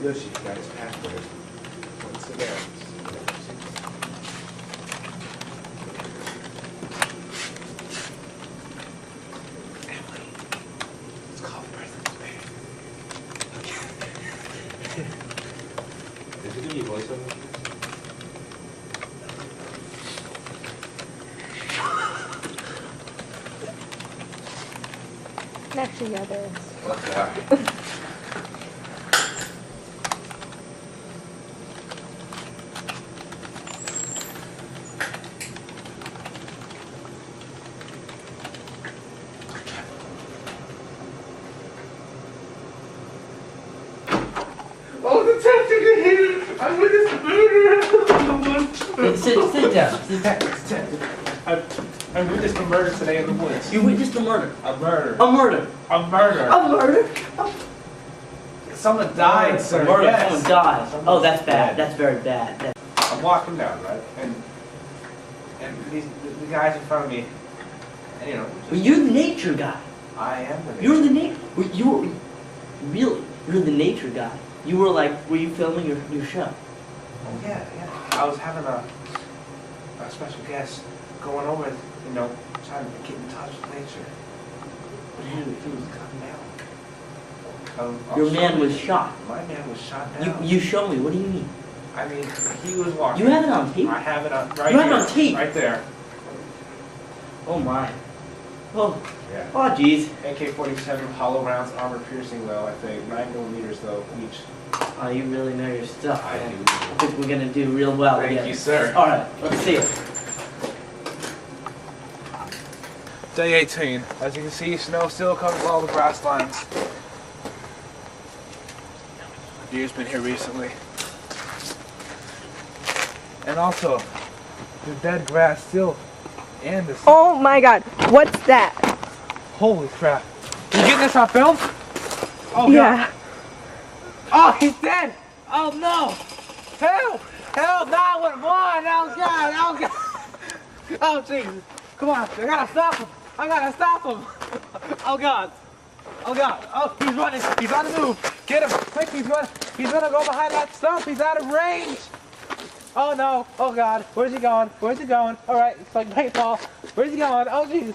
Yoshi got his password. Once again. Emily, it's called Birthday Bear. Is it gonna be a voiceover? Actually, yeah, there is. Okay. Oh, detective, you're here! I'm with this murderer! Sit down. Detective. I'm with this murder today in the woods. You witnessed a murder. A murder. A murder. A murder. A murder. Someone died, sir. A murder. Yes. Someone died. Oh, that's bad. Dead. That's very bad. I'm walking down, right? And the guys in front of me, and you know. Well, you're the nature guy. I am the. You're the nature. You were really. You're the nature guy. You were like. Were you filming your show? Oh yeah. I was having a special guest going over, you know, trying to get in touch with nature. But he was Come down. Your man was shot. My man was shot down. You show me. What do you mean? I mean, he was walking. You have it on tape? I have it on right You have here. it on tape? Right there. Oh my. Oh. Yeah. Oh jeez. AK-47 hollow rounds, armor piercing though, I think. 9mm though, each. Oh, you really know your stuff. I man. do. I think we're gonna do real well. Thank together. you, sir. All right. Let's see it. Day 18. As you can see, snow still covers all the grass lines. Deer's been here recently. And also, the dead grass still and the... Oh my god, what's that? Holy crap. You getting this on film? Oh, Yeah. God. Oh, he's dead! Oh, no! Help! Help! 911! Oh, God! Oh, God! Oh, Jesus! Come on! I gotta stop him! I gotta stop him! Oh, God! Oh, God! Oh, he's running! He's on the move! Get him! Quick! He's running! He's gonna go behind that stump! He's out of range! Oh, no! Oh, God! Where's he going? Where's he going? Alright, it's like paintball. Where's he going? Oh, jeez!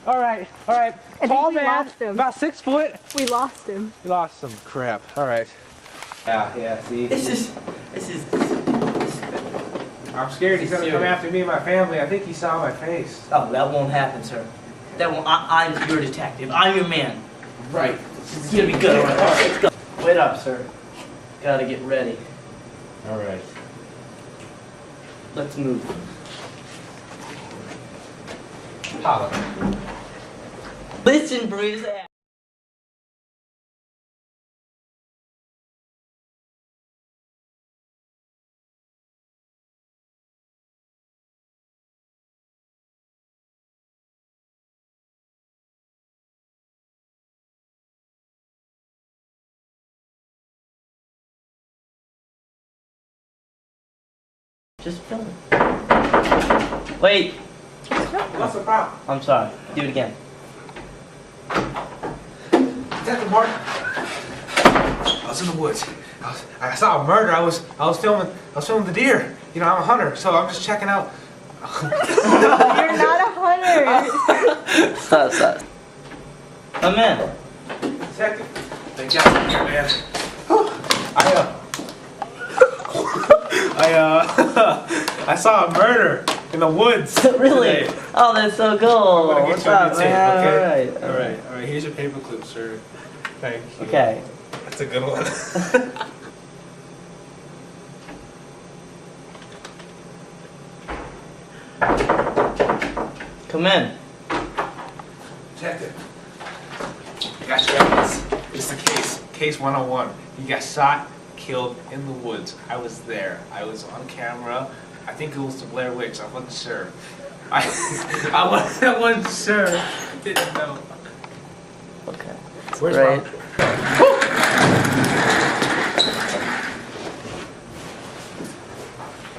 Alright, alright. Tall we man, lost him. about 6 foot. We lost him. We lost some crap. Alright. Yeah, see? This is. I'm scared he's gonna come after me and my family. I think he saw my face. Oh, that won't happen, sir. That won't. I'm your detective. I'm your man. Right. It's gonna be good. All right, let's go. Wait up, sir. Gotta get ready. Alright. Let's move. Holla. Listen, Bruce. Just film it. Wait. What's the problem? I'm sorry. Do it again. Detective Martin. I was in the woods. I saw a murder. I was filming the deer. You know, I'm a hunter, so I'm just checking out. You're not a hunter. Stop. Come in. Detective. They got me here, man. I saw a murder in the woods. Really? Today. Oh, that's so cool. I'm gonna get What's you on up, your tape, man? okay? All right. All right. Here's your paper clip, sir. Thank you. Okay. That's a good one. Come in. Detective. I got your evidence. It's the case 101. You got shot, killed in the woods. I was there. I was on camera. I think it was the Blair Witch. I wasn't sure. I wasn't sure. Didn't know. Okay. Where's Great. Mom?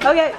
Okay.